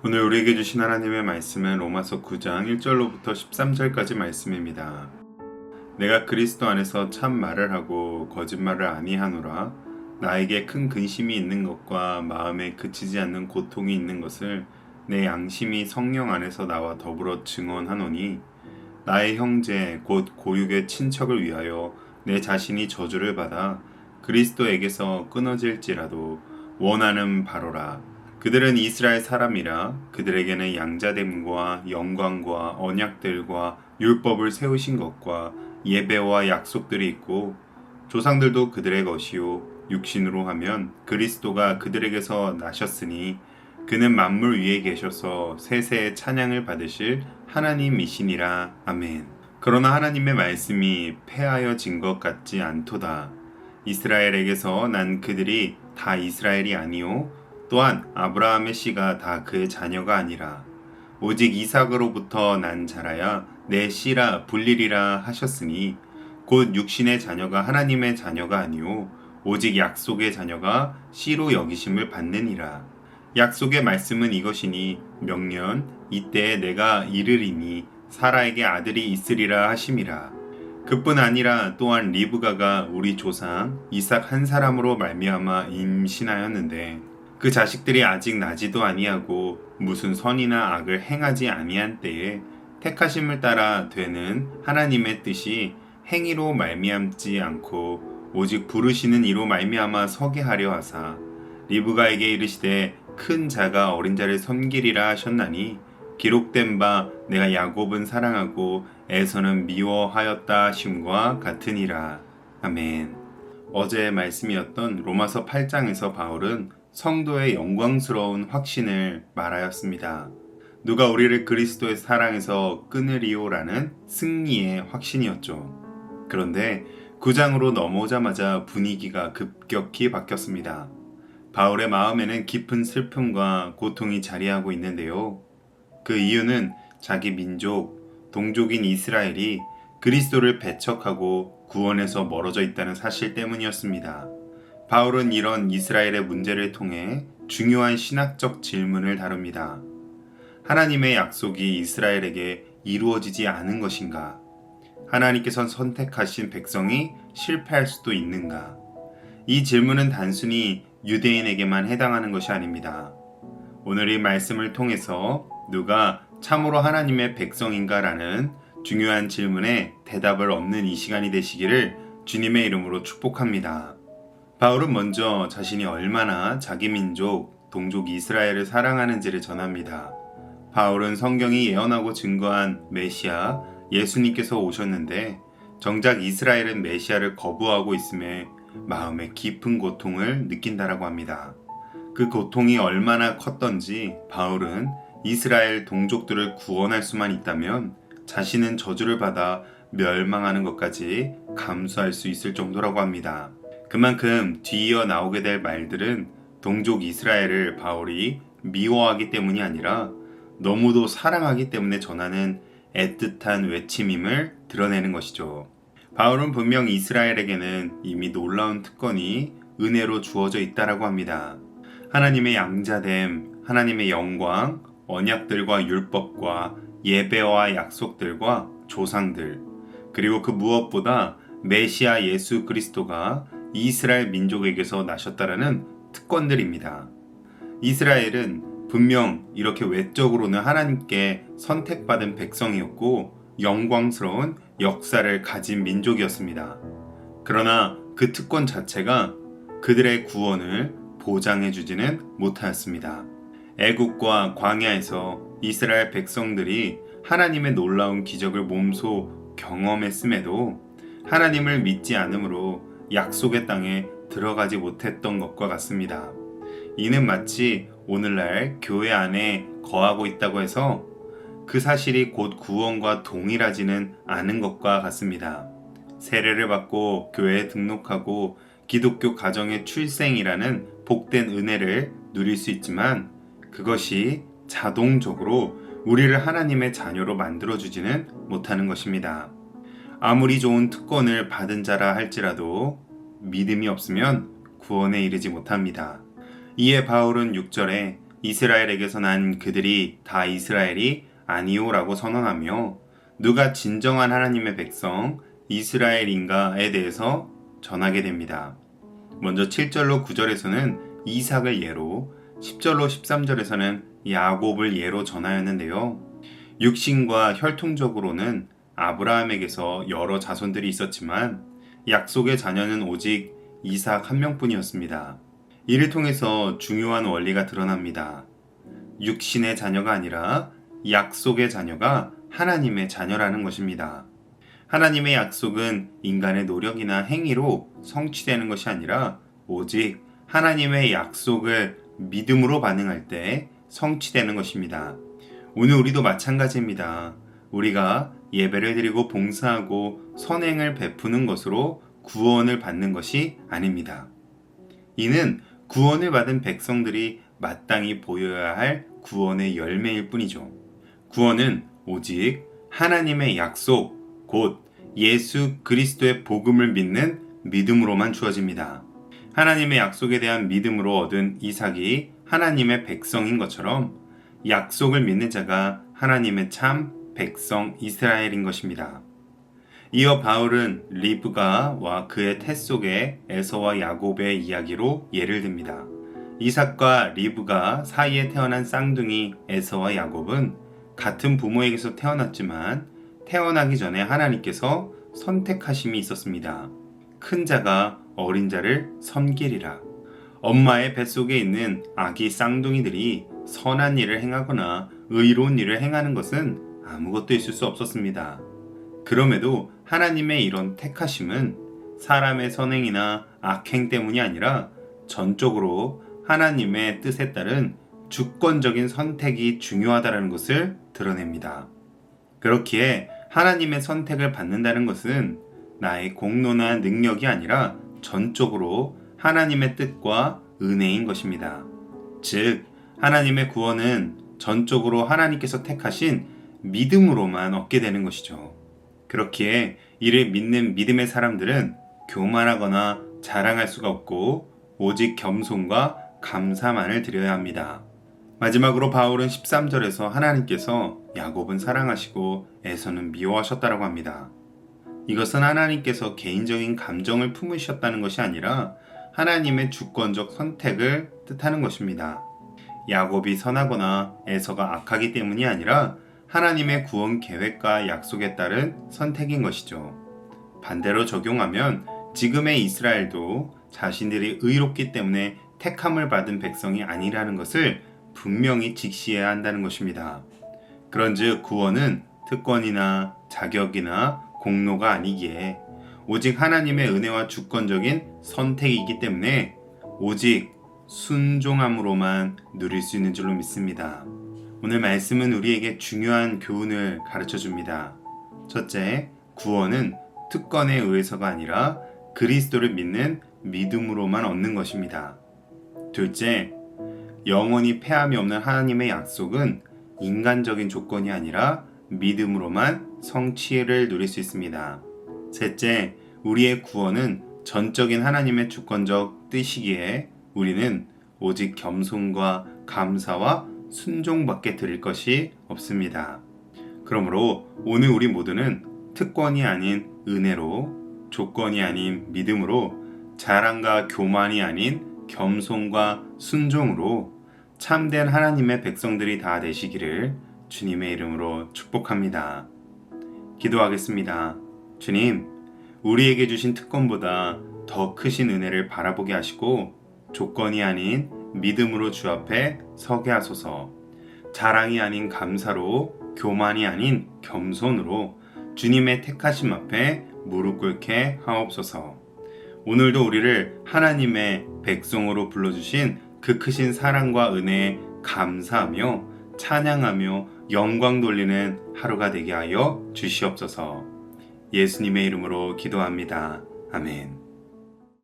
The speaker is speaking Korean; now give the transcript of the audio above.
오늘 우리에게 주신 하나님의 말씀은 로마서 9장 1절로부터 13절까지 말씀입니다. 내가 그리스도 안에서 참 말을 하고 거짓말을 아니하노라. 나에게 큰 근심이 있는 것과 마음에 그치지 않는 고통이 있는 것을 내 양심이 성령 안에서 나와 더불어 증언하노니, 나의 형제 곧 고육의 친척을 위하여 내 자신이 저주를 받아 그리스도에게서 끊어질지라도 원하는 바로라. 그들은 이스라엘 사람이라. 그들에게는 양자됨과 영광과 언약들과 율법을 세우신 것과 예배와 약속들이 있고, 조상들도 그들의 것이요 육신으로 하면 그리스도가 그들에게서 나셨으니 그는 만물 위에 계셔서 세세의 찬양을 받으실 하나님이시니라. 아멘. 그러나 하나님의 말씀이 패하여진 것 같지 않도다. 이스라엘에게서 난 그들이 다 이스라엘이 아니요 또한 아브라함의 씨가 다 그의 자녀가 아니라 오직 이삭으로부터 난 자라야 내 씨라 불리리라 하셨으니, 곧 육신의 자녀가 하나님의 자녀가 아니요 오직 약속의 자녀가 씨로 여기심을 받느니라. 약속의 말씀은 이것이니, 명년 이때에 내가 이르리니 사라에게 아들이 있으리라 하심이라. 그뿐 아니라 또한 리브가가 우리 조상 이삭 한 사람으로 말미암아 임신하였는데, 그 자식들이 아직 나지도 아니하고 무슨 선이나 악을 행하지 아니한 때에 택하심을 따라 되는 하나님의 뜻이 행위로 말미암지 않고 오직 부르시는 이로 말미암아 서게 하려 하사, 리브가에게 이르시되 큰 자가 어린 자를 섬기리라 하셨나니, 기록된 바 내가 야곱은 사랑하고 에서는 미워하였다 하심과 같으니라. 아멘. 어제의 말씀이었던 로마서 8장에서 바울은 성도의 영광스러운 확신을 말하였습니다. 누가 우리를 그리스도의 사랑에서 끊으리오라는 승리의 확신이었죠. 그런데 9장으로 넘어오자마자 분위기가 급격히 바뀌었습니다. 바울의 마음에는 깊은 슬픔과 고통이 자리하고 있는데요. 그 이유는 자기 민족, 동족인 이스라엘이 그리스도를 배척하고 구원에서 멀어져 있다는 사실 때문이었습니다. 바울은 이런 이스라엘의 문제를 통해 중요한 신학적 질문을 다룹니다. 하나님의 약속이 이스라엘에게 이루어지지 않은 것인가? 하나님께서 선택하신 백성이 실패할 수도 있는가? 이 질문은 단순히 유대인에게만 해당하는 것이 아닙니다. 오늘 이 말씀을 통해서 누가 참으로 하나님의 백성인가라는 중요한 질문에 대답을 얻는 이 시간이 되시기를 주님의 이름으로 축복합니다. 바울은 먼저 자신이 얼마나 자기 민족, 동족 이스라엘을 사랑하는지를 전합니다. 바울은 성경이 예언하고 증거한 메시아, 예수님께서 오셨는데 정작 이스라엘은 메시아를 거부하고 있음에 마음에 깊은 고통을 느낀다라고 합니다. 그 고통이 얼마나 컸던지 바울은 이스라엘 동족들을 구원할 수만 있다면 자신은 저주를 받아 멸망하는 것까지 감수할 수 있을 정도라고 합니다. 그만큼 뒤이어 나오게 될 말들은 동족 이스라엘을 바울이 미워하기 때문이 아니라 너무도 사랑하기 때문에 전하는 애틋한 외침임을 드러내는 것이죠. 바울은 분명 이스라엘에게는 이미 놀라운 특권이 은혜로 주어져 있다라고 합니다. 하나님의 양자됨, 하나님의 영광, 언약들과 율법과 예배와 약속들과 조상들, 그리고 그 무엇보다 메시아 예수 그리스도가 이스라엘 민족에게서 나셨다라는 특권들입니다. 이스라엘은 분명 이렇게 외적으로는 하나님께 선택받은 백성이었고 영광스러운 역사를 가진 민족이었습니다. 그러나 그 특권 자체가 그들의 구원을 보장해주지는 못하였습니다. 애국과 광야에서 이스라엘 백성들이 하나님의 놀라운 기적을 몸소 경험했음에도 하나님을 믿지 않으므로 약속의 땅에 들어가지 못했던 것과 같습니다. 이는 마치 오늘날 교회 안에 거하고 있다고 해서 그 사실이 곧 구원과 동일하지는 않은 것과 같습니다. 세례를 받고 교회에 등록하고 기독교 가정의 출생이라는 복된 은혜를 누릴 수 있지만 그것이 자동적으로 우리를 하나님의 자녀로 만들어주지는 못하는 것입니다. 아무리 좋은 특권을 받은 자라 할지라도 믿음이 없으면 구원에 이르지 못합니다. 이에 바울은 6절에 이스라엘에게서 난 그들이 다 이스라엘이 아니오라고 선언하며 누가 진정한 하나님의 백성 이스라엘인가에 대해서 전하게 됩니다. 먼저 7절로 9절에서는 이삭을 예로, 10절로 13절에서는 야곱을 예로 전하였는데요. 육신과 혈통적으로는 아브라함에게서 여러 자손들이 있었지만 약속의 자녀는 오직 이삭 한 명뿐이었습니다. 이를 통해서 중요한 원리가 드러납니다. 육신의 자녀가 아니라 약속의 자녀가 하나님의 자녀라는 것입니다. 하나님의 약속은 인간의 노력이나 행위로 성취되는 것이 아니라 오직 하나님의 약속을 믿음으로 반응할 때 성취되는 것입니다. 오늘 우리도 마찬가지입니다. 우리가 예배를 드리고 봉사하고 선행을 베푸는 것으로 구원을 받는 것이 아닙니다. 이는 구원을 받은 백성들이 마땅히 보여야 할 구원의 열매일 뿐이죠. 구원은 오직 하나님의 약속, 곧 예수 그리스도의 복음을 믿는 믿음으로만 주어집니다. 하나님의 약속에 대한 믿음으로 얻은 이삭이 하나님의 백성인 것처럼 약속을 믿는 자가 하나님의 참 백성 이스라엘인 것입니다. 이어 바울은 리브가와 그의 태 속의 에서와 야곱의 이야기로 예를 듭니다. 이삭과 리브가 사이에 태어난 쌍둥이 에서와 야곱은 같은 부모에게서 태어났지만 태어나기 전에 하나님께서 선택하심이 있었습니다. 큰 자가 어린 자를 섬기리라. 엄마의 뱃속에 있는 아기 쌍둥이들이 선한 일을 행하거나 의로운 일을 행하는 것은 아무것도 있을 수 없었습니다. 그럼에도 하나님의 이런 택하심은 사람의 선행이나 악행 때문이 아니라 전적으로 하나님의 뜻에 따른 주권적인 선택이 중요하다는 것을 드러냅니다. 그렇기에 하나님의 선택을 받는다는 것은 나의 공로나 능력이 아니라 전적으로 하나님의 뜻과 은혜인 것입니다. 즉, 하나님의 구원은 전적으로 하나님께서 택하신 믿음으로만 얻게 되는 것이죠. 그렇기에 이를 믿는 믿음의 사람들은 교만하거나 자랑할 수가 없고 오직 겸손과 감사만을 드려야 합니다. 마지막으로 바울은 13절에서 하나님께서 야곱은 사랑하시고 에서는 미워하셨다라고 합니다. 이것은 하나님께서 개인적인 감정을 품으셨다는 것이 아니라 하나님의 주권적 선택을 뜻하는 것입니다. 야곱이 선하거나 에서가 악하기 때문이 아니라 하나님의 구원 계획과 약속에 따른 선택인 것이죠. 반대로 적용하면 지금의 이스라엘도 자신들이 의롭기 때문에 택함을 받은 백성이 아니라는 것을 분명히 직시해야 한다는 것입니다. 그런즉 구원은 특권이나 자격이나 공로가 아니기에 오직 하나님의 은혜와 주권적인 선택이기 때문에 오직 순종함으로만 누릴 수 있는 줄로 믿습니다. 오늘 말씀은 우리에게 중요한 교훈을 가르쳐 줍니다. 첫째, 구원은 특권에 의해서가 아니라 그리스도를 믿는 믿음으로만 얻는 것입니다. 둘째, 영원히 패함이 없는 하나님의 약속은 인간적인 조건이 아니라 믿음으로만 성취를 누릴 수 있습니다. 셋째, 우리의 구원은 전적인 하나님의 주권적 뜻이기에 우리는 오직 겸손과 감사와 순종밖에 드릴 것이 없습니다. 그러므로 오늘 우리 모두는 특권이 아닌 은혜로, 조건이 아닌 믿음으로, 자랑과 교만이 아닌 겸손과 순종으로 참된 하나님의 백성들이 다 되시기를 주님의 이름으로 축복합니다. 기도하겠습니다. 주님, 우리에게 주신 특권보다 더 크신 은혜를 바라보게 하시고 조건이 아닌 믿음으로 주 앞에 서게 하소서. 자랑이 아닌 감사로, 교만이 아닌 겸손으로 주님의 택하심 앞에 무릎 꿇게 하옵소서. 오늘도 우리를 하나님의 백성으로 불러주신 그 크신 사랑과 은혜에 감사하며 찬양하며 영광 돌리는 하루가 되게 하여 주시옵소서. 예수님의 이름으로 기도합니다. 아멘.